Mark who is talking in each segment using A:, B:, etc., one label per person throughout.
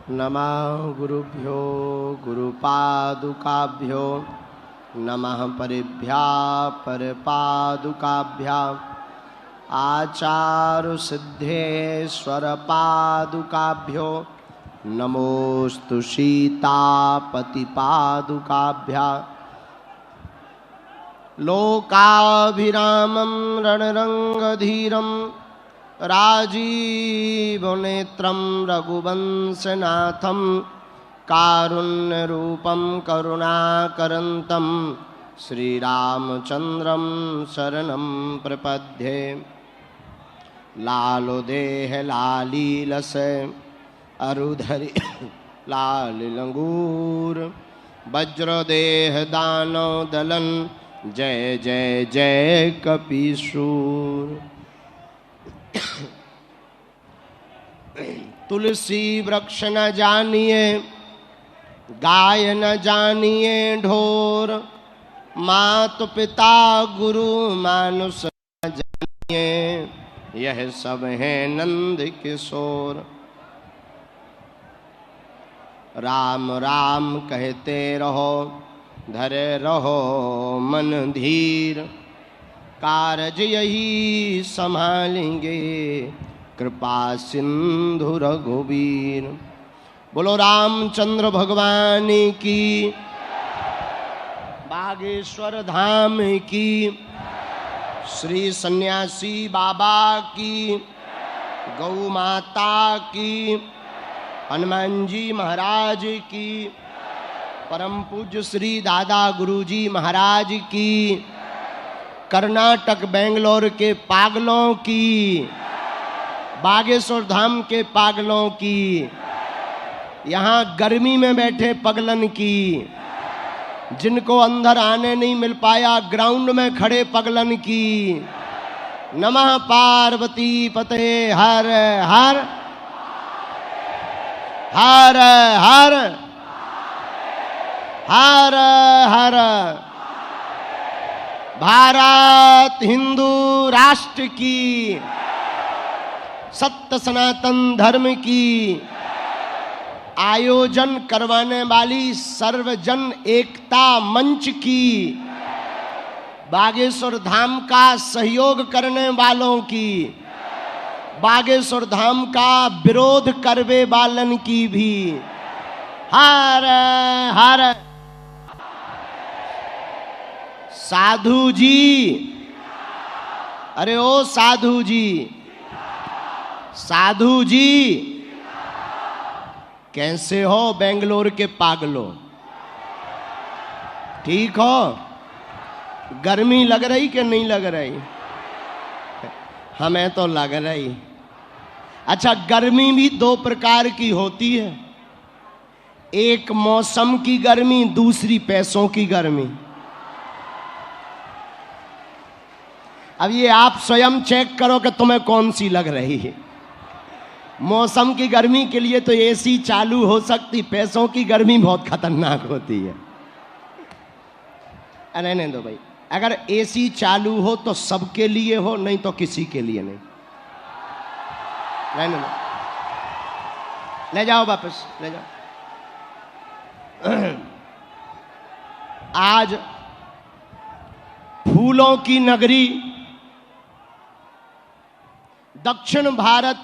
A: नमः गुरुभ्यो गुरुपादुकाभ्यो नमः परिभ्या परपादुकाभ्या आचारुसिद्धेश्वरपादुकाभ्यो नमोस्तु सीतापतिपादुकाभ्या लोकाभिरामं रणरंगधीरं राजीवनेत्रं रघुवंशनाथं कारुण्यरूपं करुणाकरन्तं श्रीरामचन्द्रं शरणं प्रपद्ये। लालो देह लालीलस अरुधरि लालिलंगूर वज्रदेह दानव दलन जय जय जय कपीसूर। तुलसी वृक्ष न जानिए गाय न जानिए ढोर, मात पिता गुरु मानुष न जानिए यह सब है नंद किशोर। राम राम कहते रहो धरे रहो मन धीर, कारज यही संभालेंगे कृपा सिंधु रघुवीर। बोलो रामचंद्र भगवान की, बागेश्वर धाम की, श्री सन्यासी बाबा की, गौ माता की, हनुमान जी महाराज की, परम पूज्य श्री दादा गुरुजी महाराज की, कर्नाटक बेंगलोर के पागलों की, बागेश्वर धाम के पागलों की, यहाँ गर्मी में बैठे पगलन की, जिनको अंदर आने नहीं मिल पाया ग्राउंड में खड़े पगलन की। नमः पार्वती पते हर हर हर हर हर हर। भारत हिंदू राष्ट्र की, सत्य सनातन धर्म की, आयोजन करवाने वाली सर्वजन एकता मंच की, बागेश्वर धाम का सहयोग करने वालों की, बागेश्वर धाम का विरोध करवे वालन की भी हर हर। साधु जी, अरे ओ साधु जी, साधु जी कैसे हो बेंगलोर के पागलों? ठीक हो? गर्मी लग रही कि नहीं लग रही? हमें तो लग रही। अच्छा, गर्मी भी दो प्रकार की होती है, एक मौसम की गर्मी, दूसरी पैसों की गर्मी। अब ये आप स्वयं चेक करो कि तुम्हें कौन सी लग रही है। मौसम की गर्मी के लिए तो एसी चालू हो सकती, पैसों की गर्मी बहुत खतरनाक होती है। रहने दो भाई, अगर एसी चालू हो तो सबके लिए हो, नहीं तो किसी के लिए नहीं। रहने दो, ले जाओ वापस, ले जाओ। आज फूलों की नगरी दक्षिण भारत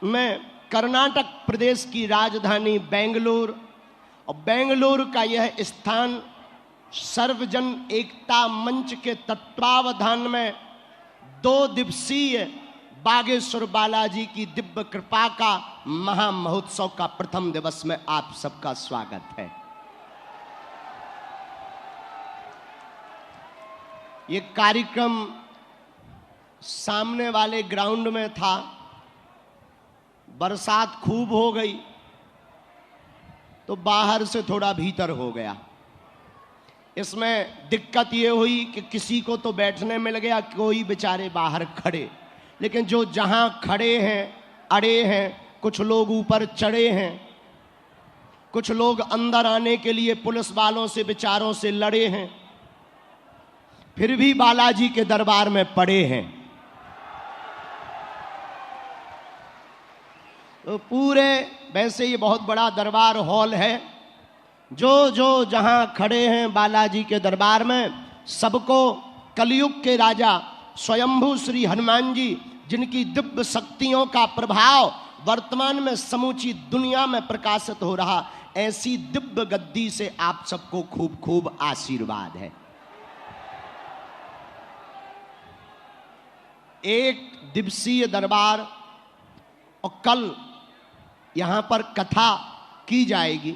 A: में कर्नाटक प्रदेश की राजधानी बेंगलुरु, और बेंगलुरु का यह स्थान सर्वजन एकता मंच के तत्वावधान में 2 दिवसीय बागेश्वर बालाजी की दिव्य कृपा का महामहोत्सव का प्रथम दिवस में आप सबका स्वागत है। ये कार्यक्रम सामने वाले ग्राउंड में था, बरसात खूब हो गई तो बाहर से थोड़ा भीतर हो गया। इसमें दिक्कत ये हुई कि किसी को तो बैठने मिल गया, कोई बेचारे बाहर खड़े, लेकिन जो जहां खड़े हैं अड़े हैं, कुछ लोग ऊपर चढ़े हैं, कुछ लोग अंदर आने के लिए पुलिस वालों से बेचारों से लड़े हैं, फिर भी बालाजी के दरबार में पड़े हैं। तो पूरे, वैसे ये बहुत बड़ा दरबार हॉल है, जो जो जहां खड़े हैं बालाजी के दरबार में, सबको कलयुग के राजा स्वयंभू श्री हनुमान जी, जिनकी दिव्य शक्तियों का प्रभाव वर्तमान में समूची दुनिया में प्रकाशित हो रहा, ऐसी दिव्य गद्दी से आप सबको खूब खूब आशीर्वाद है। एक दिवसीय दरबार, और कल यहां पर कथा की जाएगी।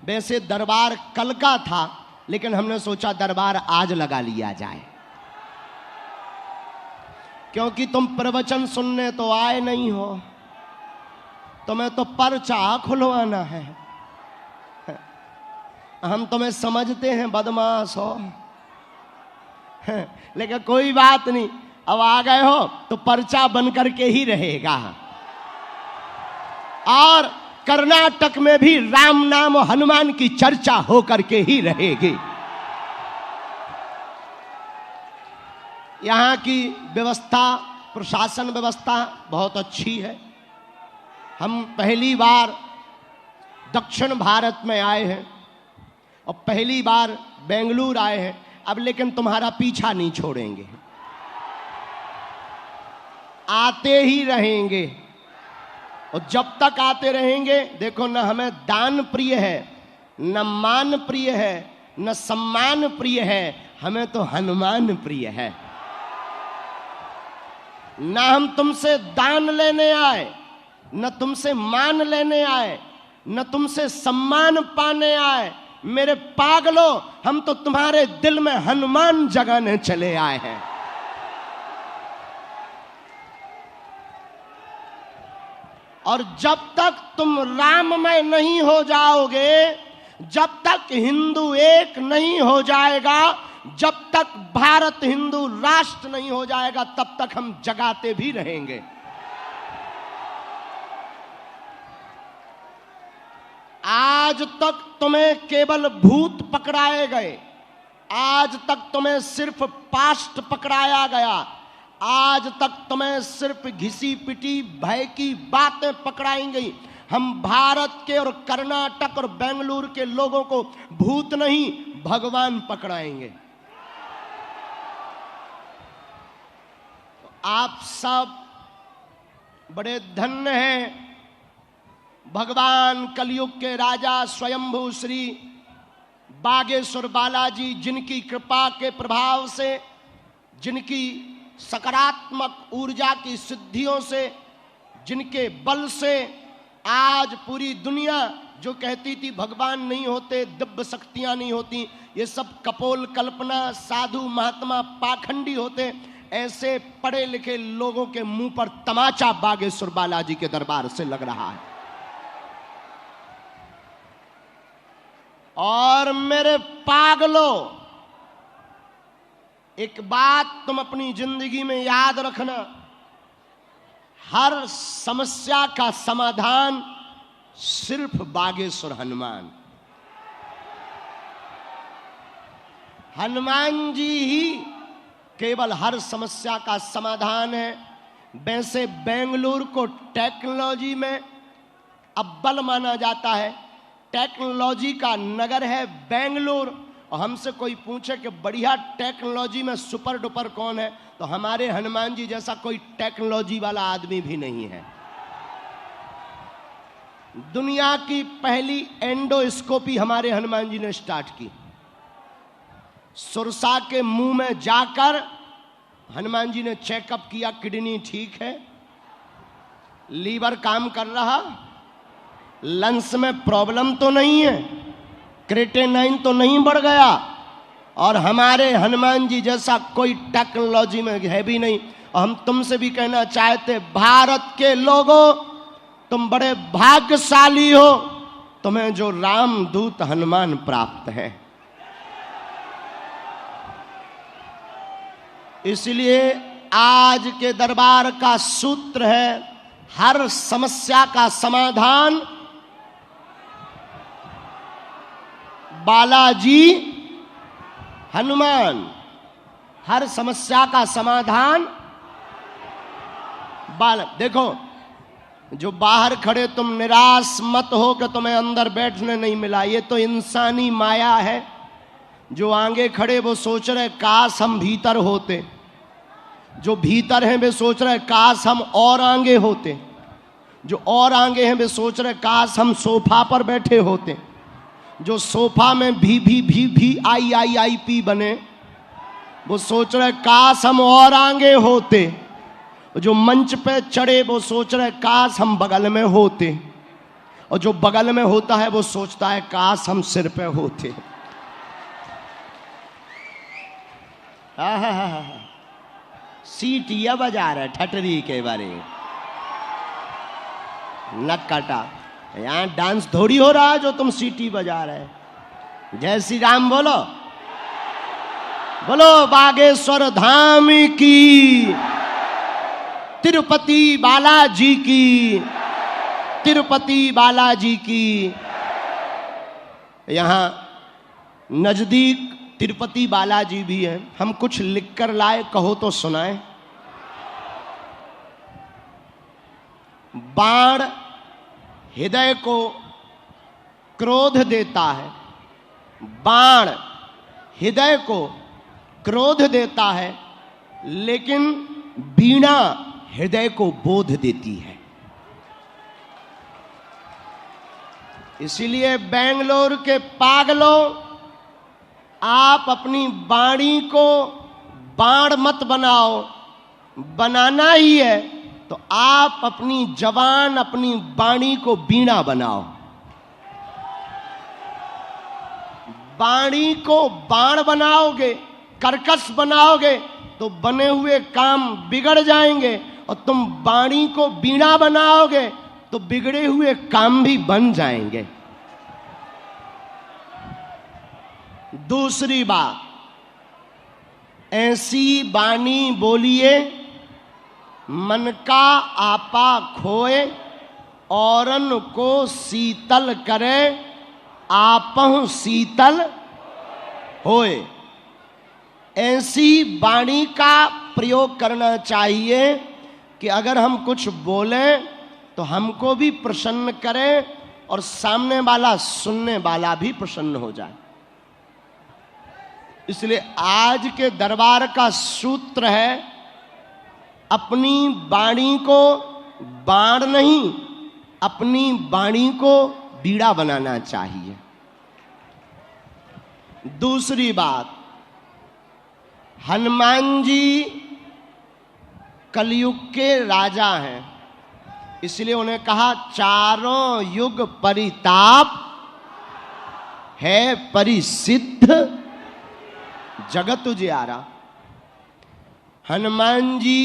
A: वैसे दरबार कल का था, लेकिन हमने सोचा दरबार आज लगा लिया जाए, क्योंकि तुम प्रवचन सुनने तो आए नहीं हो, तुम्हें तो पर्चा खुलवाना है। हम तुम्हें समझते हैं बदमाश हो, लेकिन कोई बात नहीं, अब आ गए हो तो पर्चा बन करके ही रहेगा। और कर्नाटक में भी राम नाम और हनुमान की चर्चा हो करके ही रहेगी। यहाँ की व्यवस्था, प्रशासन व्यवस्था बहुत अच्छी है। हम पहली बार दक्षिण भारत में आए हैं और पहली बार बेंगलुरु आए हैं। अब लेकिन तुम्हारा पीछा नहीं छोड़ेंगे, आते ही रहेंगे, और जब तक आते रहेंगे। देखो, न हमें दान प्रिय है, न मान प्रिय है, न सम्मान प्रिय है, हमें तो हनुमान प्रिय है। न हम तुमसे दान लेने आए, न तुमसे मान लेने आए, न तुमसे सम्मान पाने आए। मेरे पागलों, हम तो तुम्हारे दिल में हनुमान जगाने चले आए हैं। और जब तक तुम राममय नहीं हो जाओगे, जब तक हिंदू एक नहीं हो जाएगा, जब तक भारत हिंदू राष्ट्र नहीं हो जाएगा, तब तक हम जगाते भी रहेंगे। आज तक तुम्हें केवल भूत पकड़ाए गए, आज तक तुम्हें सिर्फ पास्ट पकड़ाया गया, आज तक तुम्हें सिर्फ घिसी पिटी भय की बातें पकड़ाई गई। हम भारत के और कर्नाटक और बेंगलुरु के लोगों को भूत नहीं, भगवान पकड़ाएंगे। आप सब बड़े धन्य हैं। भगवान कलयुग के राजा स्वयंभू श्री बागेश्वर बालाजी, जिनकी कृपा के प्रभाव से, जिनकी सकारात्मक ऊर्जा की सिद्धियों से, जिनके बल से आज पूरी दुनिया जो कहती थी भगवान नहीं होते, दिव्य शक्तियां नहीं होती, ये सब कपोल कल्पना, साधु महात्मा पाखंडी होते, ऐसे पढ़े लिखे लोगों के मुंह पर तमाचा बागेश्वर बालाजी के दरबार से लग रहा है। और मेरे पागलों, एक बात तुम अपनी जिंदगी में याद रखना, हर समस्या का समाधान सिर्फ बागेश्वर हनुमान, हनुमान जी ही केवल हर समस्या का समाधान है। वैसे बेंगलुरु को टेक्नोलॉजी में अव्वल माना जाता है, टेक्नोलॉजी का नगर है बेंगलुरु। और हमसे कोई पूछे कि बढ़िया टेक्नोलॉजी में सुपर डुपर कौन है, तो हमारे हनुमान जी जैसा कोई टेक्नोलॉजी वाला आदमी भी नहीं है। दुनिया की पहली एंडोस्कोपी हमारे हनुमान जी ने स्टार्ट की। सुरसा के मुंह में जाकर हनुमान जी ने चेकअप किया, किडनी ठीक है, लीवर काम कर रहा, लंग्स में प्रॉब्लम तो नहीं है, क्रिएटिनिन तो नहीं बढ़ गया, और हमारे हनुमान जी जैसा कोई टेक्नोलॉजी में है भी नहीं। और हम तुमसे भी कहना चाहते, भारत के लोगों, तुम बड़े भाग्यशाली हो, तुम्हें जो रामदूत हनुमान प्राप्त है। इसलिए आज के दरबार का सूत्र है, हर समस्या का समाधान बालाजी हनुमान, हर समस्या का समाधान देखो, जो बाहर खड़े तुम निराश मत हो कि तुम्हें अंदर बैठने नहीं मिला, ये तो इंसानी माया है। जो आगे खड़े वो सोच रहे काश हम भीतर होते, जो भीतर हैं वे सोच रहे काश हम और आगे होते, जो और आगे हैं वे सोच रहे काश हम सोफा पर बैठे होते, जो सोफा में भी आई पी बने वो सोच रहे काश हम और आगे होते, जो मंच पे चढ़े वो सोच रहे काश हम बगल में होते, और जो बगल में होता है वो सोचता है काश हम सिर पे होते। सीटियां बजा रहे ठटरी के बारे नक्काटा, यहाँ डांस थोड़ी हो रहा है जो तुम सीटी बजा रहे। जय श्री राम बोलो, बोलो बागेश्वर धाम की, तिरुपति बालाजी की, तिरुपति बालाजी की। यहाँ नजदीक तिरुपति बालाजी भी है, हम कुछ लिख कर लाए, कहो तो सुनाए। बाण हृदय को क्रोध देता है, बाण हृदय को क्रोध देता है, लेकिन वीणा हृदय को बोध देती है। इसीलिए बेंगलोर के पागलों, आप अपनी वाणी को बाण मत बनाओ, बनाना ही है तो आप अपनी जवान, अपनी वाणी को वीणा बनाओ। वाणी को बाण बनाओगे, कर्कश बनाओगे तो बने हुए काम बिगड़ जाएंगे, और तुम वाणी को वीणा बनाओगे तो बिगड़े हुए काम भी बन जाएंगे। दूसरी बात, ऐसी वाणी बोलिए मन का आपा खोए, औरन को शीतल करे, आपहु शीतल होए। ऐसी वाणी का प्रयोग करना चाहिए कि अगर हम कुछ बोलें तो हमको भी प्रसन्न करे और सामने वाला सुनने वाला भी प्रसन्न हो जाए। इसलिए आज के दरबार का सूत्र है, अपनी वाणी को बाण नहीं, अपनी वाणी को बीड़ा बनाना चाहिए। दूसरी बात, हनुमान जी कलयुग के राजा हैं, इसलिए उन्हें कहा चारों युग परिताप है परिसिद्ध जगत उजियारा। हनुमान जी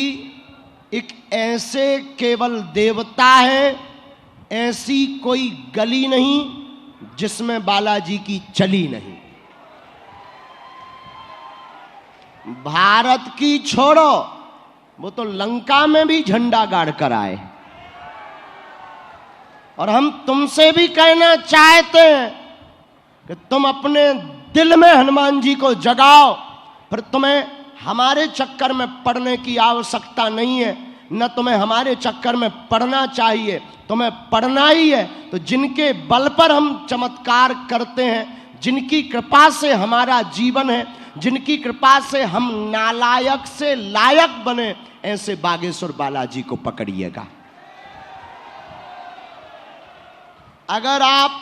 A: एक ऐसे केवल देवता है, ऐसी कोई गली नहीं जिसमें बालाजी की चली नहीं। भारत की छोड़ो, वो तो लंका में भी झंडा गाड़ कर आए। और हम तुमसे भी कहना चाहते हैं कि तुम अपने दिल में हनुमान जी को जगाओ, फिर तुम्हें हमारे चक्कर में पड़ने की आवश्यकता नहीं है, न तुम्हें हमारे चक्कर में पड़ना चाहिए। तुम्हें पड़ना ही है तो जिनके बल पर हम चमत्कार करते हैं, जिनकी कृपा से हमारा जीवन है, जिनकी कृपा से हम नालायक से लायक बने, ऐसे बागेश्वर बालाजी को पकड़िएगा। अगर आप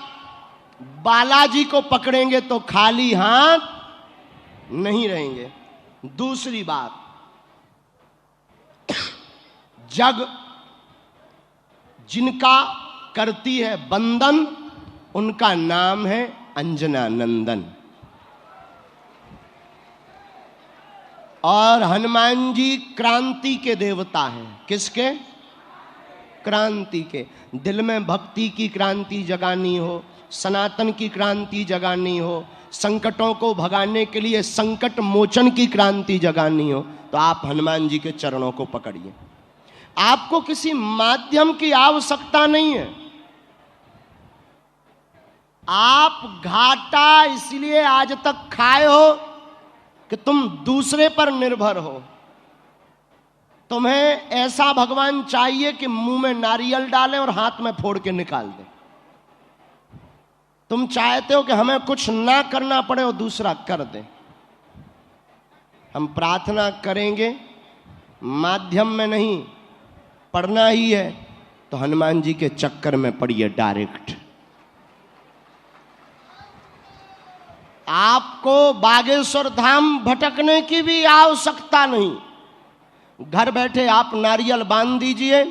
A: बालाजी को पकड़ेंगे तो खाली हाथ नहीं रहेंगे। दूसरी बात, जग जिनका करती है बंदन, उनका नाम है अंजना नंदन। और हनुमान जी क्रांति के देवता हैं। किसके? क्रांति के। दिल में भक्ति की क्रांति जगानी हो, सनातन की क्रांति जगानी हो, संकटों को भगाने के लिए संकट मोचन की क्रांति जगानी हो, तो आप हनुमान जी के चरणों को पकड़िए। आपको किसी माध्यम की आवश्यकता नहीं है। आप घाटा इसलिए आज तक खाए हो कि तुम दूसरे पर निर्भर हो। तुम्हें ऐसा भगवान चाहिए कि मुंह में नारियल डालें और हाथ में फोड़ के निकाल दें। तुम चाहते हो कि हमें कुछ ना करना पड़े और दूसरा कर दें। हम प्रार्थना करेंगे, माध्यम में नहीं, पढ़ना ही है तो हनुमान जी के चक्कर में पड़िए डायरेक्ट। आपको बागेश्वर धाम भटकने की भी आवश्यकता नहीं। घर बैठे आप नारियल बांध दीजिए,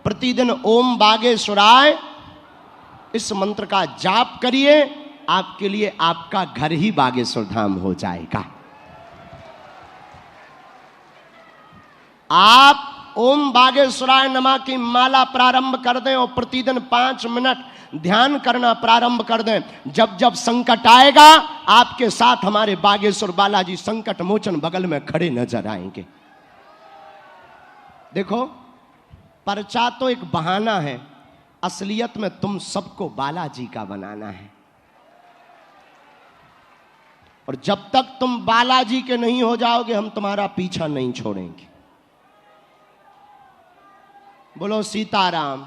A: प्रतिदिन ओम बागेश्वराय इस मंत्र का जाप करिए, आपके लिए आपका घर ही बागेश्वर धाम हो जाएगा। आप ओम बागेश्वराय नमः की माला प्रारंभ कर दें और प्रतिदिन 5 मिनट ध्यान करना प्रारंभ कर दें। जब जब संकट आएगा, आपके साथ हमारे बागेश्वर बालाजी संकट मोचन बगल में खड़े नजर आएंगे। देखो, पर्चा तो एक बहाना है, असलियत में तुम सबको बालाजी का बनाना है। और जब तक तुम बालाजी के नहीं हो जाओगे, हम तुम्हारा पीछा नहीं छोड़ेंगे। बोलो सीताराम।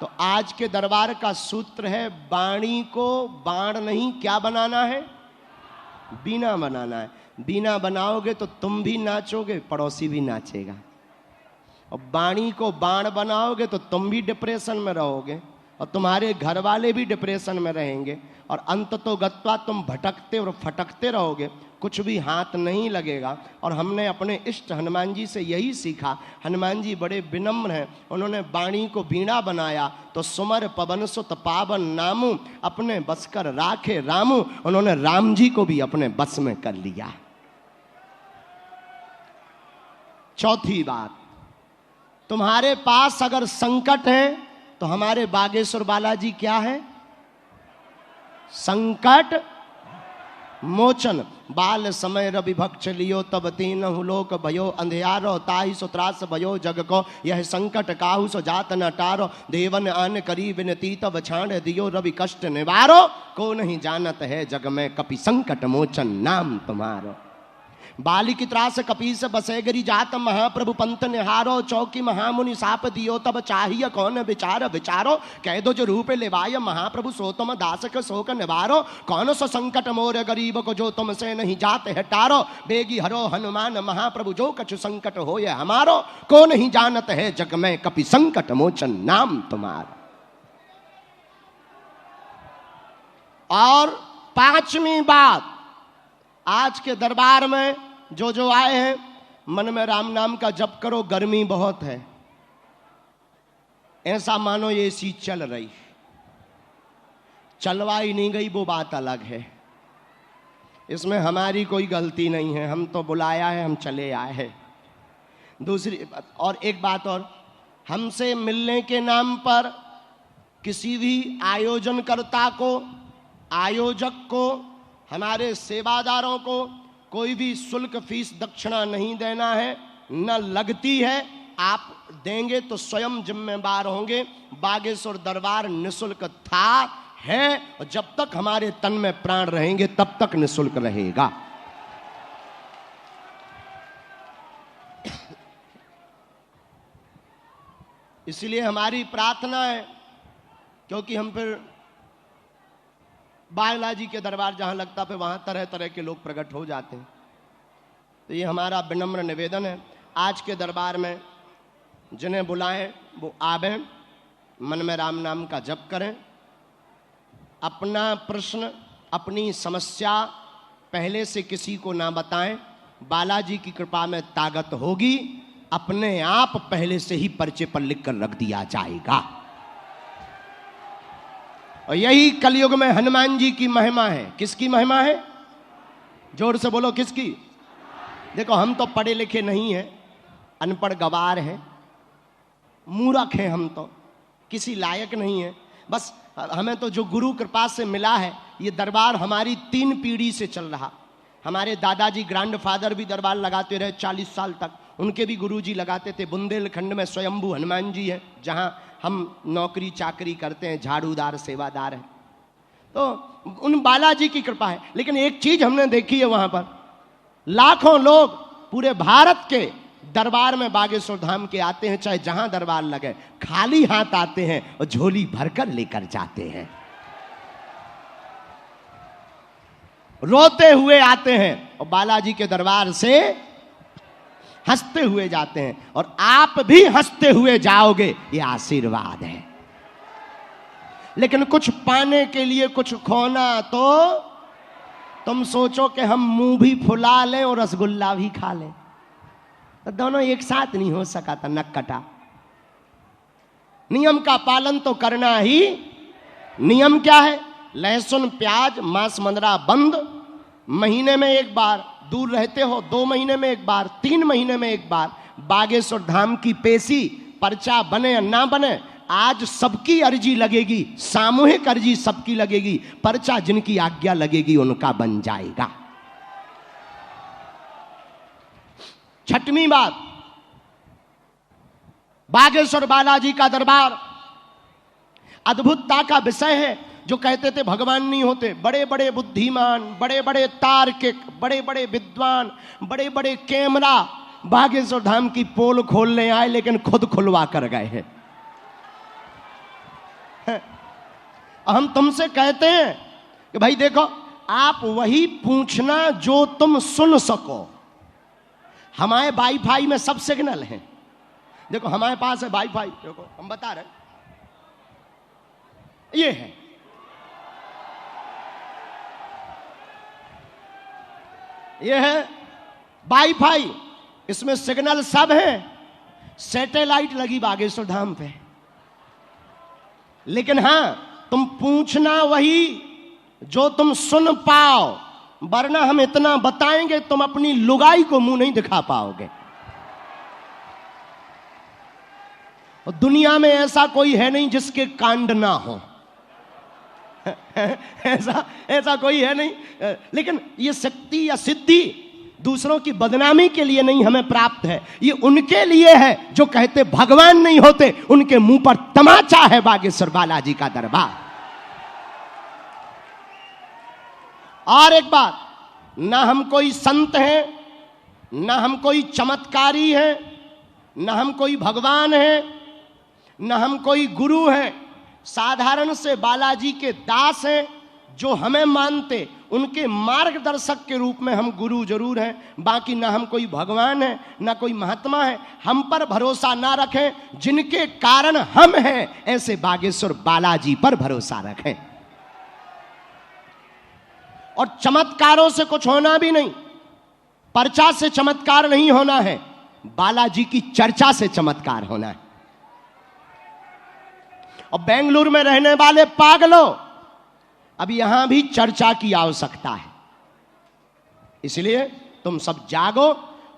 A: तो आज के दरबार का सूत्र है, वाणी को बाण नहीं क्या बनाना है, बीना बनाना है। बीना बनाओगे तो तुम भी नाचोगे, पड़ोसी भी नाचेगा। और वाणी को बाण बनाओगे तो तुम भी डिप्रेशन में रहोगे और तुम्हारे घर वाले भी डिप्रेशन में रहेंगे, और अंततोगत्वा तुम भटकते और फटकते रहोगे, कुछ भी हाथ नहीं लगेगा। और हमने अपने इष्ट हनुमान जी से यही सीखा। हनुमान जी बड़े विनम्र हैं, उन्होंने वाणी को बीणा बनाया तो सुमर पवन सुत पावन नामू, अपने बस कर राखे रामू। उन्होंने राम जी को भी अपने बस में कर लिया। चौथी बात, तुम्हारे पास अगर संकट है तो हमारे बागेश्वर बालाजी क्या है, संकट मोचन। बाल समय रवि भक्ष लियो तब तीनहु लोक भयो, अंधियारो ताहि सो त्रास भयो जग को, यह संकट काहू सो जात न टारो। देवन आन करी विनती तब छाड़ दियो, रवि कष्ट निवारो। को नहीं जानत है जग में कपि संकट मोचन नाम तुम्हारो। बाली की त्रास कपीस बसेगरी जात, महाप्रभु पंथ निहारो। चौकी महामुनि साप दियो तब चाहिए कौन विचार विचारो। कह दो जो रूप लेवाय महाप्रभु सो तुम दास के शोक निवारो। कौन सो संकट मोर गरीब को जो तुमसे नहीं जाते है टारो। बेगी हरो हनुमान महाप्रभु जो कछु संकट हो ये हमारो। को नहीं जानत है जग में कपि संकट मोचन नाम तुम्हारा। और 5वीं बात, आज के दरबार में जो आए हैं, मन में राम नाम का जप करो। गर्मी बहुत है, ऐसा मानो ये एसी चल रही, चलवाई नहीं गई वो बात अलग है। इसमें हमारी कोई गलती नहीं है, हम तो बुलाया है, हम चले आए हैं। दूसरी और एक बात और, हमसे मिलने के नाम पर किसी भी आयोजनकर्ता को, आयोजक को, हमारे सेवादारों को कोई भी शुल्क फीस दक्षिणा नहीं देना है, न लगती है। आप देंगे तो स्वयं जिम्मेदार होंगे। बागेश्वर दरबार निःशुल्क था, है, और जब तक हमारे तन में प्राण रहेंगे तब तक निःशुल्क रहेगा। इसलिए हमारी प्रार्थना है, क्योंकि हम फिर बालाजी के दरबार जहां लगता है वहां तरह तरह के लोग प्रकट हो जाते हैं। तो ये हमारा विनम्र निवेदन है, आज के दरबार में जिन्हें बुलाएं वो आवें, मन में राम नाम का जप करें। अपना प्रश्न, अपनी समस्या पहले से किसी को ना बताएं। बालाजी की कृपा में ताकत होगी, अपने आप पहले से ही पर्चे पर लिख कर रख दिया जाएगा। और यही कलयुग में हनुमान जी की महिमा है। किसकी महिमा है? जोर से बोलो, किसकी? देखो, हम तो पढ़े लिखे नहीं हैं, अनपढ़ गवार हैं, मूर्ख हैं, हम तो किसी लायक नहीं है। बस हमें तो जो गुरु कृपा से मिला है, ये दरबार हमारी 3 पीढ़ी से चल रहा। हमारे दादाजी ग्रैंडफादर भी दरबार लगाते रहे 40 साल तक, उनके भी गुरुजी लगाते थे। बुंदेलखंड में स्वयंभू हनुमान जी है, जहां हम नौकरी चाकरी करते हैं, झाड़ूदार सेवादार हैं। तो उन बालाजी की कृपा है। लेकिन एक चीज हमने देखी है, वहां पर लाखों लोग पूरे भारत के दरबार में बागेश्वर धाम के आते हैं, चाहे जहां दरबार लगे, खाली हाथ आते हैं और झोली भरकर लेकर जाते हैं, रोते हुए आते हैं और बालाजी के दरबार से हंसते हुए जाते हैं। और आप भी हंसते हुए जाओगे, ये आशीर्वाद है। लेकिन कुछ पाने के लिए कुछ खोना, तो तुम सोचो कि हम मुंह भी फुला लें और रसगुल्ला भी खा लें, तो दोनों एक साथ नहीं हो सका था, नक कटा। नियम का पालन तो करना ही। नियम क्या है? लहसुन प्याज मांस मंदरा बंद, महीने में एक बार, दूर रहते हो 2 महीने में एक बार, 3 महीने में एक बार। बागेश्वर धाम की पेशी, पर्चा बने या ना बने, आज सबकी अर्जी लगेगी, सामूहिक अर्जी सबकी लगेगी, पर्चा जिनकी आज्ञा लगेगी उनका बन जाएगा। छठवीं बात, बागेश्वर बालाजी का दरबार अद्भुतता का विषय है। जो कहते थे भगवान नहीं होते, बड़े बड़े बुद्धिमान, बड़े बड़े तार्किक, बड़े बड़े विद्वान, बड़े बड़े कैमरा बागेश्वर धाम की पोल खोलने आए, लेकिन खुद खुलवा कर गए हैं। हम तुमसे कहते हैं कि भाई देखो, आप वही पूछना जो तुम सुन सको। हमारे वाईफाई में सब सिग्नल हैं। देखो हमारे पास है वाईफाई, देखो हम बता रहे, ये है, ये है वाईफाई, इसमें सिग्नल सब है। सैटेलाइट लगी बागेश्वर धाम पे, लेकिन हां तुम पूछना वही जो तुम सुन पाओ, वरना हम इतना बताएंगे तुम अपनी लुगाई को मुंह नहीं दिखा पाओगे। और दुनिया में ऐसा कोई है नहीं जिसके कांड ना हो। ऐसा कोई है नहीं। लेकिन ये शक्ति या सिद्धि दूसरों की बदनामी के लिए नहीं हमें प्राप्त है, ये उनके लिए है जो कहते भगवान नहीं होते, उनके मुंह पर तमाचा है बागेश्वर बालाजी का दरबार। और एक बात, ना हम कोई संत हैं, ना हम कोई चमत्कारी हैं, ना हम कोई भगवान हैं, ना हम कोई गुरु हैं। साधारण से बालाजी के दास हैं जो हमें मानते, उनके मार्गदर्शक के रूप में हम गुरु जरूर हैं। बाकी ना हम कोई भगवान हैं, ना कोई महात्मा है। हम पर भरोसा ना रखें, जिनके कारण हम हैं, ऐसे बागेश्वर बालाजी पर भरोसा रखें। और चमत्कारों से कुछ होना भी नहीं, पर्चा से चमत्कार नहीं होना है, बालाजी की चर्चा से चमत्कार होना है। और बेंगलुरु में रहने वाले पागलों, अब यहां भी चर्चा की आवश्यकता है। इसलिए तुम सब जागो,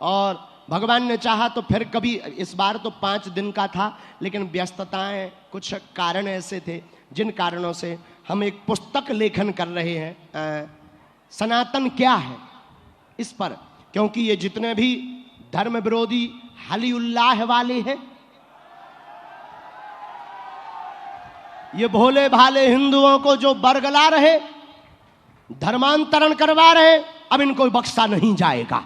A: और भगवान ने चाहा तो फिर कभी, इस बार तो 5 दिन का था, लेकिन व्यस्तताएं, कुछ कारण ऐसे थे जिन कारणों से हम एक पुस्तक लेखन कर रहे हैं, सनातन क्या है, इस पर। क्योंकि ये जितने भी धर्म विरोधी हली उल्लाह वाले हैं, ये भोले भाले हिंदुओं को जो बरगला रहे, धर्मांतरण करवा रहे, अब इनको बख्शा नहीं जाएगा।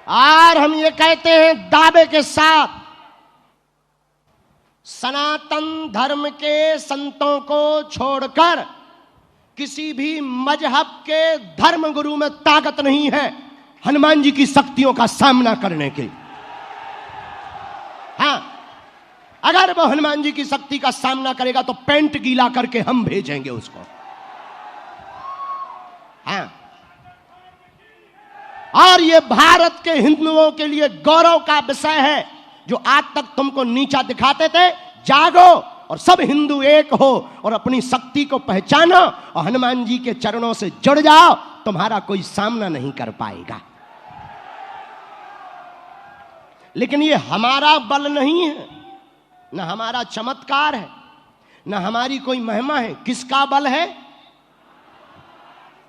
A: और हम ये कहते हैं दावे के साथ, सनातन धर्म के संतों को छोड़कर किसी भी मजहब के धर्म गुरु में ताकत नहीं है हनुमान जी की शक्तियों का सामना करने की। हाँ, अगर वो हनुमान जी की शक्ति का सामना करेगा तो पेंट गीला करके हम भेजेंगे उसको। हाँ, और ये भारत के हिंदुओं के लिए गौरव का विषय है, जो आज तक तुमको नीचा दिखाते थे। जागो और सब हिंदू एक हो और अपनी शक्ति को पहचानो और हनुमान जी के चरणों से जुड़ जाओ, तुम्हारा कोई सामना नहीं कर पाएगा। लेकिन ये हमारा बल नहीं है, न हमारा चमत्कार है, न हमारी कोई महिमा है। किसका बल है?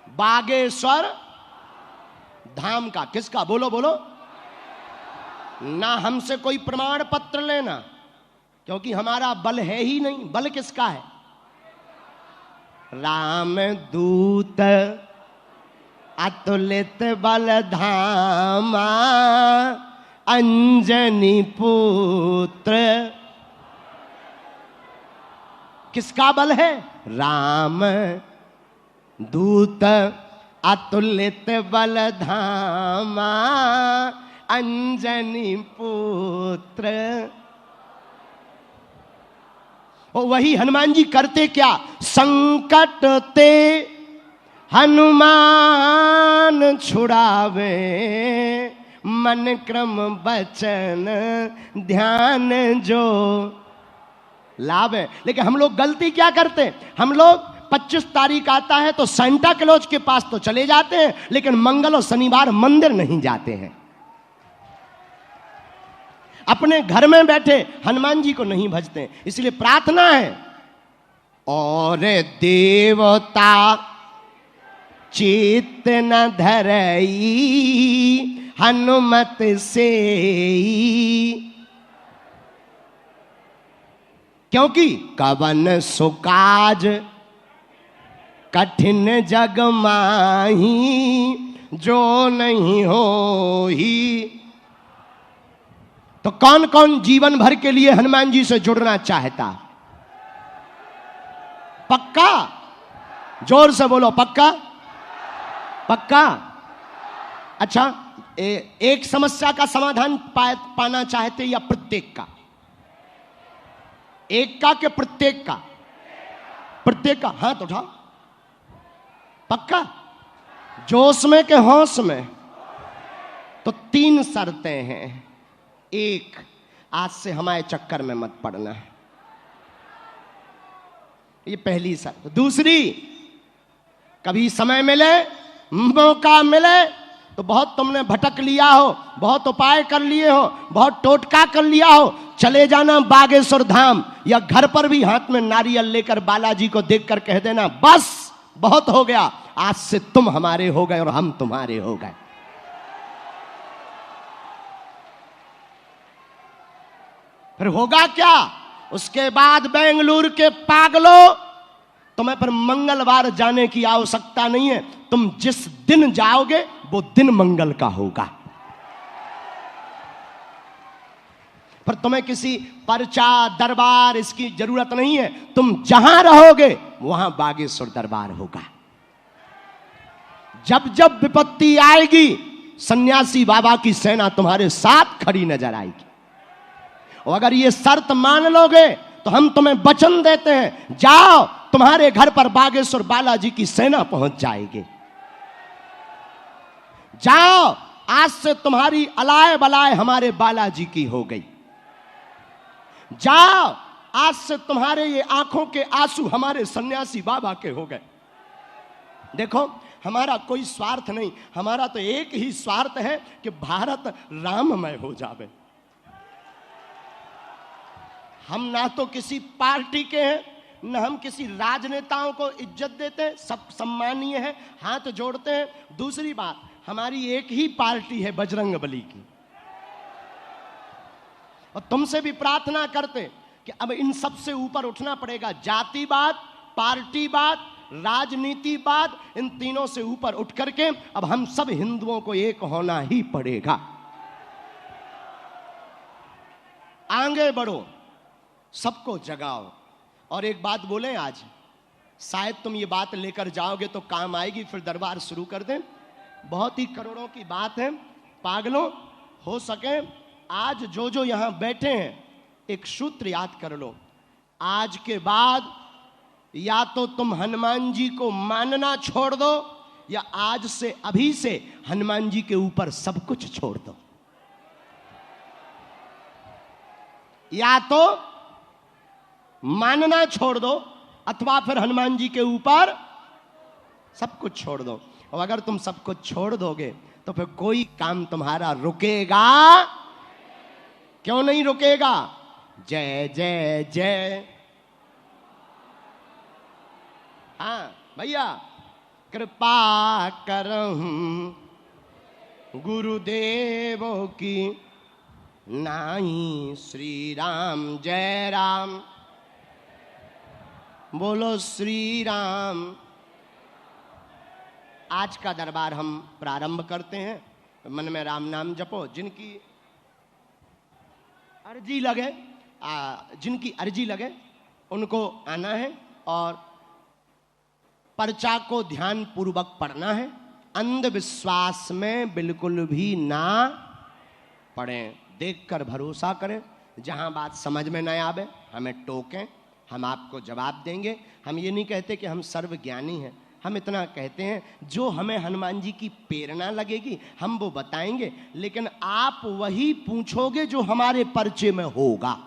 A: बागेश्वर धाम का। किसका? बोलो बोलो। ना हमसे कोई प्रमाण पत्र लेना, क्योंकि हमारा बल है ही नहीं। बल किसका है? राम दूत अतुलित बल धामा अंजनी पुत्र। किसका बल है? राम दूत अतुलित बल धामा अंजनी पुत्र। और वही हनुमान जी करते क्या? संकट ते हनुमान छुड़ावे, मन क्रम बचन ध्यान जो लावे। लेकिन हम लोग गलती क्या करते? हम लोग 25 तारीख आता है तो सेंटा क्लॉज के पास तो चले जाते हैं, लेकिन मंगल और शनिवार मंदिर नहीं जाते हैं। अपने घर में बैठे हनुमान जी को नहीं भजते। इसलिए प्रार्थना है, और देवता चित्त न धरई हनुमत से, क्योंकि कवन सुकाज कठिन जग माही जो नहीं हो ही। तो कौन कौन जीवन भर के लिए हनुमान जी से जुड़ना चाहता? पक्का? जोर से बोलो, पक्का? पक्का? अच्छा, एक समस्या का समाधान पाना चाहते या प्रत्येक का? एक का कि प्रत्येक का? प्रत्येक का। हाथ उठाओ। पक्का? जोश में के होश में? तो 3 शर्तें हैं। एक, आज से हमारे चक्कर में मत पड़ना, ये पहली शर्त। दूसरी, कभी समय मिले, मौका मिले तो बहुत तुमने भटक लिया हो, बहुत उपाय कर लिए हो, बहुत टोटका कर लिया हो, चले जाना बागेश्वर धाम, या घर पर भी हाथ में नारियल लेकर बालाजी को देखकर कह देना, बस बहुत हो गया, आज से तुम हमारे हो गए और हम तुम्हारे हो गए। फिर होगा क्या? उसके बाद बेंगलुरु के पागलों, तुम्हें फिर मंगलवार जाने की आवश्यकता नहीं है। तुम जिस दिन जाओगे वो दिन मंगल का होगा। पर तुम्हें किसी पर्चा दरबार इसकी जरूरत नहीं है। तुम जहां रहोगे वहां बागेश्वर दरबार होगा। जब जब विपत्ति आएगी, सन्यासी बाबा की सेना तुम्हारे साथ खड़ी नजर आएगी। और अगर ये शर्त मान लोगे तो हम तुम्हें वचन देते हैं, जाओ, तुम्हारे घर पर बागेश्वर बालाजी की सेना पहुंच जाएगी। जाओ, आज से तुम्हारी अलाय बलाय हमारे बालाजी की हो गई। जाओ, आज से तुम्हारे ये आंखों के आंसू हमारे सन्यासी बाबा के हो गए। देखो, हमारा कोई स्वार्थ नहीं, हमारा तो एक ही स्वार्थ है कि भारत राममय हो जावे। हम ना तो किसी पार्टी के हैं, न हम किसी राजनेताओं को इज्जत देते हैं, सब सम्मानीय है, हाथ जोड़ते हैं। दूसरी बात, हमारी एक ही पार्टी है, बजरंगबली की। और तुमसे भी प्रार्थना करते कि अब इन सब से ऊपर उठना पड़ेगा। जातिवाद, पार्टीवाद, राजनीतिवाद, इन तीनों से ऊपर उठ करके अब हम सब हिंदुओं को एक होना ही पड़ेगा। आगे बढ़ो, सबको जगाओ। और एक बात बोलें आज, शायद तुम ये बात लेकर जाओगे तो काम आएगी, फिर दरबार शुरू कर दें। बहुत ही करोड़ों की बात है। पागलों, हो सके आज जो जो यहां बैठे हैं, एक सूत्र याद कर लो। आज के बाद या तो तुम हनुमान जी को मानना छोड़ दो, या आज से अभी से हनुमान जी के ऊपर सब कुछ छोड़ दो। या तो मानना छोड़ दो, अथवा फिर हनुमान जी के ऊपर सब कुछ छोड़ दो। और अगर तुम सब कुछ छोड़ दोगे तो फिर कोई काम तुम्हारा रुकेगा? क्यों नहीं रुकेगा? जय जय जय। हाँ भैया, कृपा करहूं गुरुदेवों की, नाई श्री राम जय राम। बोलो श्री राम। आज का दरबार हम प्रारंभ करते हैं। मन में राम नाम जपो। जिनकी अर्जी लगे उनको आना है और पर्चा को ध्यान पूर्वक पढ़ना है। अंधविश्वास में बिल्कुल भी ना पढ़ें, देखकर भरोसा करें। जहां बात समझ में न आवे हमें टोकें, हम आपको जवाब देंगे। हम ये नहीं कहते कि हम सर्वज्ञानी हैं, हम इतना कहते हैं जो हमें हनुमान जी की प्रेरणा लगेगी हम वो बताएंगे, लेकिन आप वही पूछोगे जो हमारे पर्चे में होगा।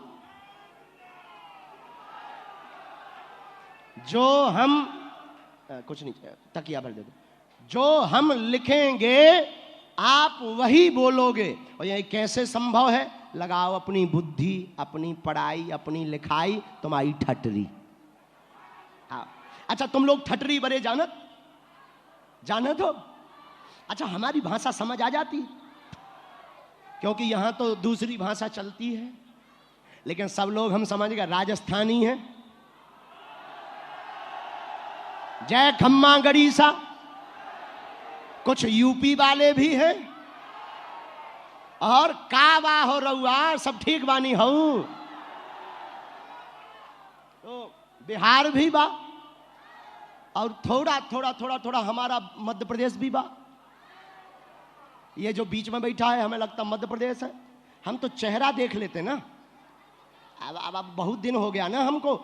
A: जो हम कुछ नहीं, तकिया भर दे दो। जो हम लिखेंगे आप वही बोलोगे। और ये कैसे संभव है? लगाओ अपनी बुद्धि, अपनी पढ़ाई, अपनी लिखाई, तुम्हारी ठटरी। हाँ, अच्छा तुम लोग ठटरी बड़े जानत हो? अच्छा हमारी भाषा समझ आ जाती, क्योंकि यहां तो दूसरी भाषा चलती है, लेकिन सब लोग हम समझ गए राजस्थानी है। जय खम्मा गरीसा। कुछ यूपी वाले भी हैं और का बा हो रहुआ, सब ठीक बानी हूं। तो बिहार भी बा और थोड़ा हमारा मध्य प्रदेश भी बा। ये जो बीच में बैठा है हमें लगता मध्य प्रदेश है। हम तो चेहरा देख लेते ना। अब बहुत दिन हो गया ना हमको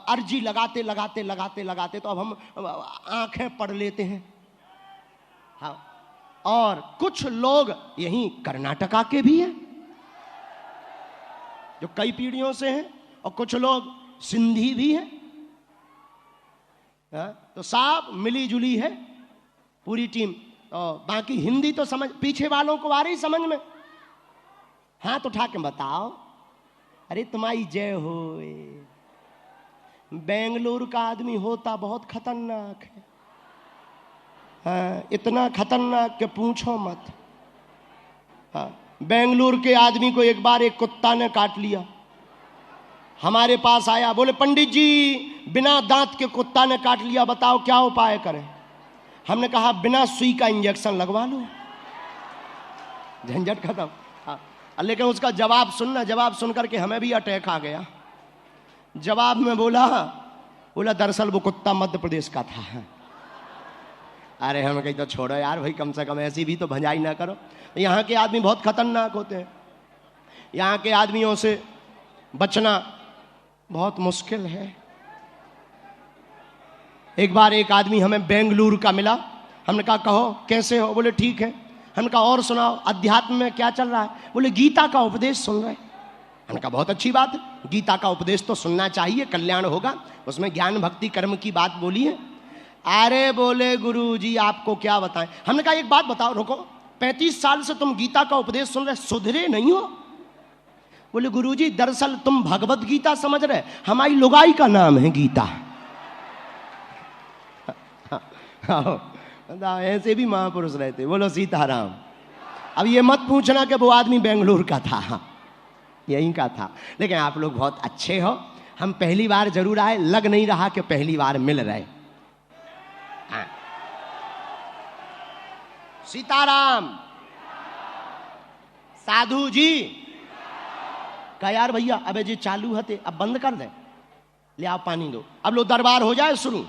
A: अर्जी लगाते तो अब हम आंखें पढ़ लेते हैं। हाँ, और कुछ लोग यहीं कर्नाटका के भी हैं जो कई पीढ़ियों से हैं, और कुछ लोग सिंधी भी हैं। तो सब मिली जुली है पूरी टीम। और बाकी हिंदी तो समझ, पीछे वालों को आ रही समझ में? हाथ उठा के बताओ। अरे तुम्हारी जय हो। बेंगलुरु का आदमी होता बहुत खतरनाक है। हाँ, इतना खतरनाक के पूछो मत। हाँ, बेंगलुरु के आदमी को एक बार एक कुत्ता ने काट लिया। हमारे पास आया, बोले पंडित जी बिना दांत के कुत्ता ने काट लिया, बताओ क्या उपाय करें। हमने कहा बिना सुई का इंजेक्शन लगवा लो, झंझट खत्म। हाँ, लेकिन उसका जवाब सुनना, जवाब सुन करके हमें भी अटैक आ गया। जवाब में बोला दरअसल वो कुत्ता मध्य प्रदेश का था। अरे हम कहीं तो छोड़ो यार भाई, कम से कम ऐसी भी तो भंजाई ना करो। यहाँ के आदमी बहुत खतरनाक होते हैं। यहाँ के आदमियों से बचना बहुत मुश्किल है। एक बार एक आदमी हमें बेंगलुरु का मिला। हमने कहा कहो कैसे हो? बोले ठीक है। हमने कहा और सुनाओ, अध्यात्म में क्या चल रहा है? बोले गीता का उपदेश सुन रहे। हमने कहा बहुत अच्छी बात है, गीता का उपदेश तो सुनना चाहिए, कल्याण होगा। उसमें ज्ञान भक्ति कर्म की बात बोली है। अरे बोले गुरुजी आपको क्या बताएं। हमने कहा एक बात बताओ, रुको, 35 साल से तुम गीता का उपदेश सुन रहे, सुधरे नहीं हो? बोले गुरुजी दरअसल तुम भगवत गीता समझ रहे, हमारी लुगाई का नाम है गीता। ऐसे भी महापुरुष रहते। बोलो सीताराम। अब ये मत पूछना कि वो आदमी बेंगलुरु का था, यहीं का था। लेकिन आप लोग बहुत अच्छे हो। हम पहली बार जरूर आए, लग नहीं रहा कि पहली बार मिल रहे। हाँ। सीताराम। साधु जी कहा यार भैया अबे जी चालू हते, अब बंद कर दे, ले आओ पानी दो, अब लो दरबार हो जाए शुरू।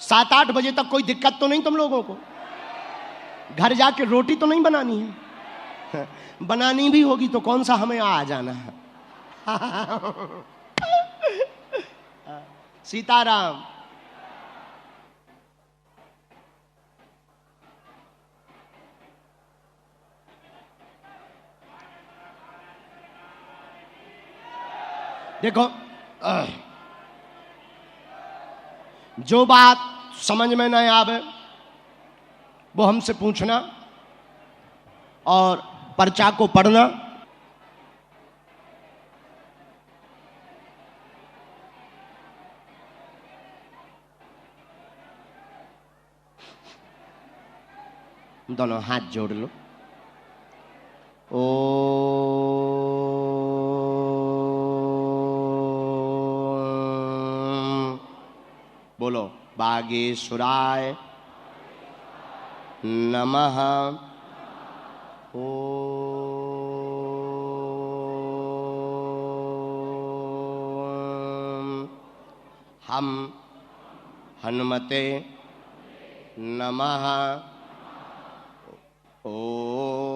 A: 7-8 बजे तक कोई दिक्कत तो नहीं तुम लोगों को? घर जाके रोटी तो नहीं बनानी है? बनानी भी होगी तो कौन सा हमें आ जाना है। सीताराम। देखो जो बात समझ में न आवे वो हमसे पूछना और पर्चा को पढ़ना। दोनों हाथ जोड़ लो। बोलो बागेश्वराय नमः। ओम हम हनुमते नमः। ओम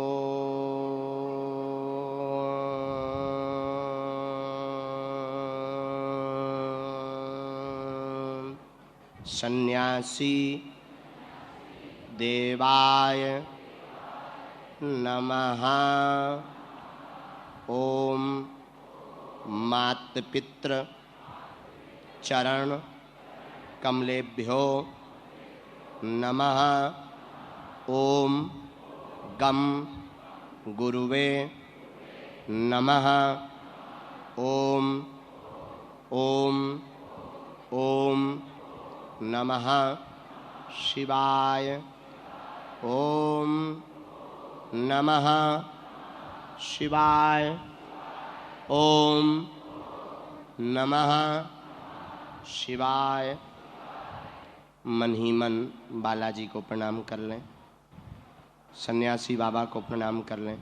A: सन्यासी देवाय नमः। ओम मातपित्र चरण कमलेभ्यो नमः। ओम गम गुरुवे नमः। ओम ओम ओम नमः शिवाय। ओम नमः शिवाय। ओम नमः शिवाय। मन ही मन बालाजी को प्रणाम कर लें, सन्यासी बाबा को प्रणाम कर लें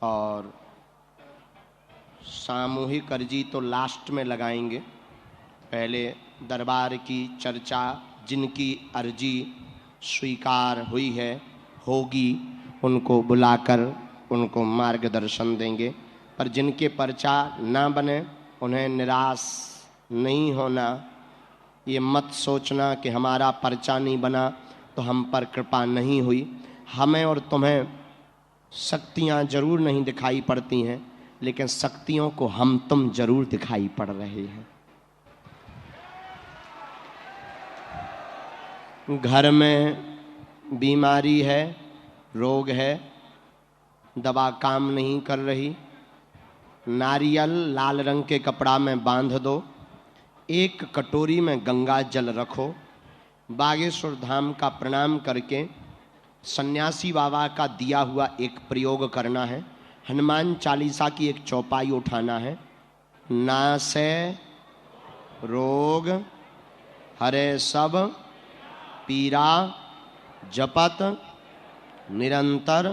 A: और सामूहिक अर्जी तो लास्ट में लगाएंगे। पहले दरबार की चर्चा, जिनकी अर्जी स्वीकार हुई है होगी, उनको बुलाकर उनको मार्गदर्शन देंगे। पर जिनके पर्चा ना बने उन्हें निराश नहीं होना। ये मत सोचना कि हमारा पर्चा नहीं बना तो हम पर कृपा नहीं हुई। हमें और तुम्हें शक्तियाँ जरूर नहीं दिखाई पड़ती हैं, लेकिन शक्तियों को हम तुम जरूर दिखाई पड़ रहे हैं। घर में बीमारी है, रोग है, दवा काम नहीं कर रही, नारियल लाल रंग के कपड़ा में बांध दो, एक कटोरी में गंगा जल रखो, बागेश्वर धाम का प्रणाम करके सन्यासी बाबा का दिया हुआ एक प्रयोग करना है। हनुमान चालीसा की एक चौपाई उठाना है। नासै रोग हरे सब पीरा जपत निरंतर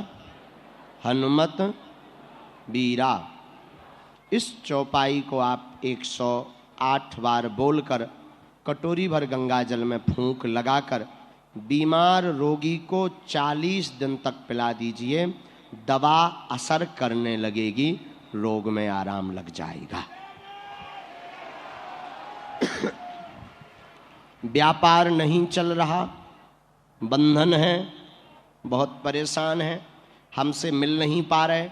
A: हनुमत बीरा। इस चौपाई को आप 108 बार बोलकर कटोरी भर गंगा जल में फूंक लगाकर बीमार रोगी को 40 दिन तक पिला दीजिए। दवा असर करने लगेगी, रोग में आराम लग जाएगा। व्यापार नहीं चल रहा, बंधन है, बहुत परेशान है, हमसे मिल नहीं पा रहे,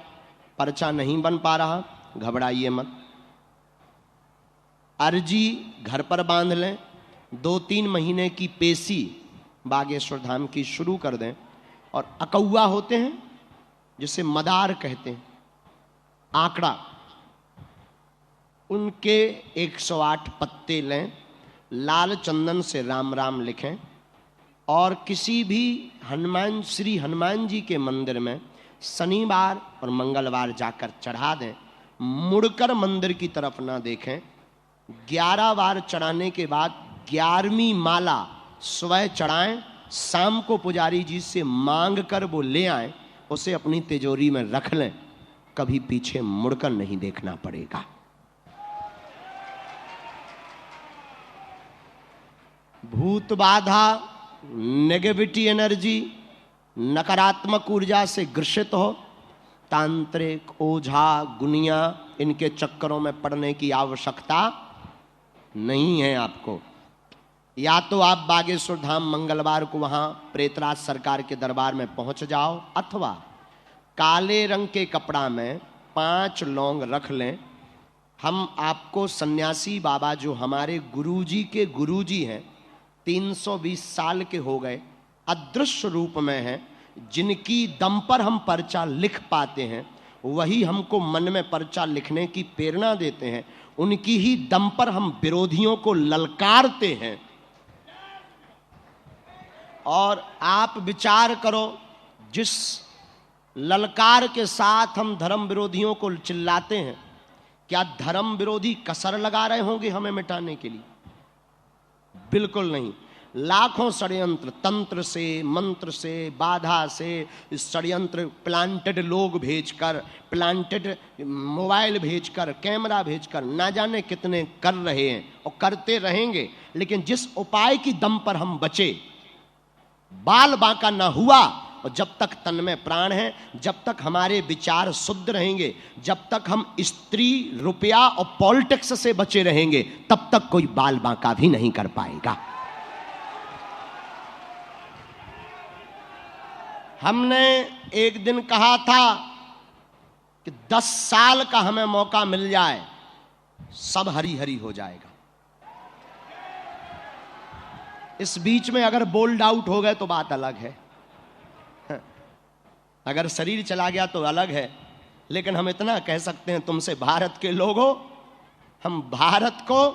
A: पर्चा नहीं बन पा रहा, घबराइए मत। अर्जी घर पर बांध लें। 2-3 महीने की पेशी बागेश्वर धाम की शुरू कर दें। और अकौआ होते हैं जिसे मदार कहते हैं, आंकड़ा, उनके 108 पत्ते लें, लाल चंदन से राम राम लिखें और किसी भी श्री हनुमान जी के मंदिर में शनिवार और मंगलवार जाकर चढ़ा दें। मुड़कर मंदिर की तरफ ना देखें। 11 बार चढ़ाने के बाद 11वीं माला स्वयं चढ़ाएं। शाम को पुजारी जी से मांग कर वो ले आए, उसे अपनी तिजोरी में रख लें। कभी पीछे मुड़कर नहीं देखना पड़ेगा। भूत बाधा, नेगेटिविटी एनर्जी, नकारात्मक ऊर्जा से ग्रसित हो, तांत्रिक, ओझा, गुनिया, इनके चक्करों में पड़ने की आवश्यकता नहीं है आपको। या तो आप बागेश्वर धाम मंगलवार को वहां प्रेतराज सरकार के दरबार में पहुंच जाओ, अथवा काले रंग के कपड़ा में 5 लौंग रख लें। हम आपको सन्यासी बाबा जो हमारे गुरुजी के गुरुजी हैं, 320 साल के हो गए, अदृश्य रूप में हैं, जिनकी दम पर हम पर्चा लिख पाते हैं, वही हमको मन में पर्चा लिखने की प्रेरणा देते हैं। उनकी ही दम पर हम विरोधियों को ललकारते हैं। और आप विचार करो, जिस ललकार के साथ हम धर्म विरोधियों को चिल्लाते हैं, क्या धर्म विरोधी कसर लगा रहे होंगे हमें मिटाने के लिए? बिल्कुल नहीं। लाखों षड्यंत्र, तंत्र से, मंत्र से, बाधा से, षड्यंत्र प्लांटेड लोग भेजकर, प्लांटेड मोबाइल भेजकर, कैमरा भेजकर, ना जाने कितने कर रहे हैं और करते रहेंगे। लेकिन जिस उपाय की दम पर हम बचे, बाल बांका ना हुआ, और जब तक तन में प्राण है, जब तक हमारे विचार शुद्ध रहेंगे, जब तक हम स्त्री, रुपया और पॉलिटिक्स से बचे रहेंगे, तब तक कोई बाल बांका भी नहीं कर पाएगा। हमने एक दिन कहा था कि 10 साल का हमें मौका मिल जाए, सब हरी हरी हो जाएगा। इस बीच में अगर बोल्ड आउट हो गए तो बात अलग है, अगर शरीर चला गया तो अलग है। लेकिन हम इतना कह सकते हैं तुमसे, भारत के लोगों, हम भारत को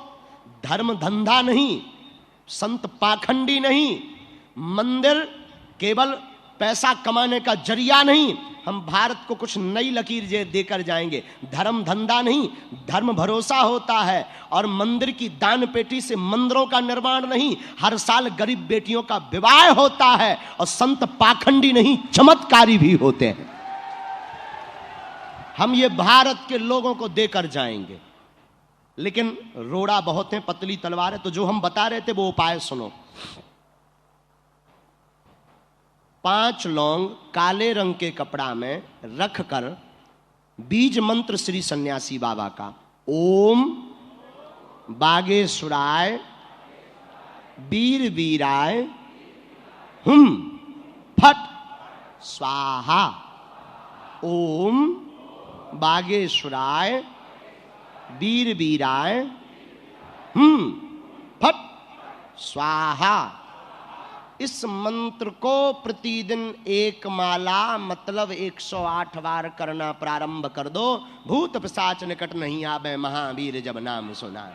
A: धर्म धंधा नहीं, संत पाखंडी नहीं, मंदिर केवल पैसा कमाने का जरिया नहीं, हम भारत को कुछ नई लकीर देकर जाएंगे। धर्म धंधा नहीं, धर्म भरोसा होता है। और मंदिर की दान पेटी से मंदिरों का निर्माण नहीं, हर साल गरीब बेटियों का विवाह होता है। और संत पाखंडी नहीं, चमत्कारी भी होते हैं। हम ये भारत के लोगों को देकर जाएंगे। लेकिन रोड़ा बहुत है, पतली तलवार है। तो जो हम बता रहे थे वो उपाय सुनो। 5 लौंग काले रंग के कपड़ा में रखकर बीज मंत्र श्री सन्यासी बाबा का, ओम बागेश्वराय वीर वीराय हुम फट स्वाहा, ओम बागेश्वराय वीर वीराय हुम फट स्वाहा। इस मंत्र को प्रतिदिन 1 माला मतलब 108 बार करना प्रारंभ कर दो। भूत पिशाच निकट नहीं आवे, महावीर जब नाम सुना।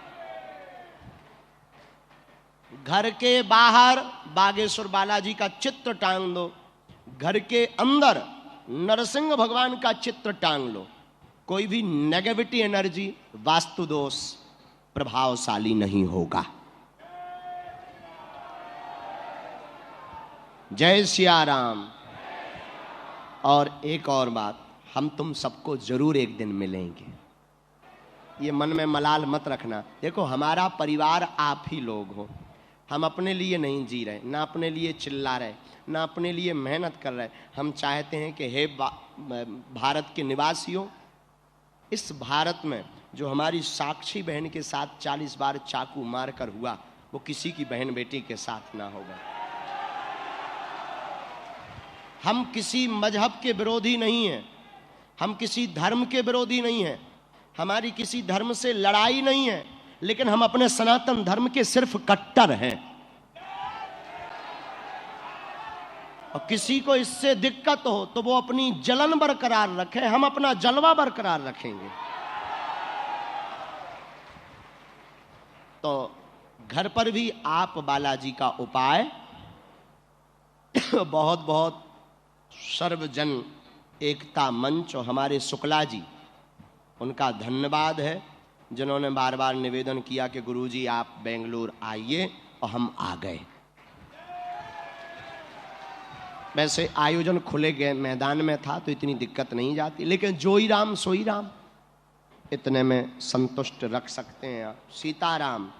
A: घर के बाहर बागेश्वर बालाजी का चित्र टांग दो, घर के अंदर नरसिंह भगवान का चित्र टांग लो। कोई भी नेगेटिव एनर्जी, वास्तु दोष प्रभावशाली नहीं होगा। जय सिया राम। और एक और बात, हम तुम सबको जरूर एक दिन मिलेंगे, ये मन में मलाल मत रखना। देखो, हमारा परिवार आप ही लोग हो। हम अपने लिए नहीं जी रहे, ना अपने लिए चिल्ला रहे, ना अपने लिए मेहनत कर रहे। हम चाहते हैं कि हे भारत के निवासियों, इस भारत में जो हमारी साक्षी बहन के साथ 40 बार चाकू मार कर हुआ, वो किसी की बहन बेटी के साथ ना होगा। हम किसी मजहब के विरोधी नहीं हैं, हम किसी धर्म के विरोधी नहीं हैं, हमारी किसी धर्म से लड़ाई नहीं है। लेकिन हम अपने सनातन धर्म के सिर्फ कट्टर हैं। और किसी को इससे दिक्कत हो तो वो अपनी जलन बरकरार रखे, हम अपना जलवा बरकरार रखेंगे। तो घर पर भी आप बालाजी का उपाय बहुत बहुत सर्वजन एकता मंच और हमारे शुक्ला जी, उनका धन्यवाद है, जिन्होंने बार बार निवेदन किया कि गुरुजी आप बेंगलुरु आइए, और हम आ गए। वैसे आयोजन खुले गए मैदान में था तो इतनी दिक्कत नहीं जाती, लेकिन जोई राम सोई राम, इतने में संतुष्ट रख सकते हैं आप। सीताराम।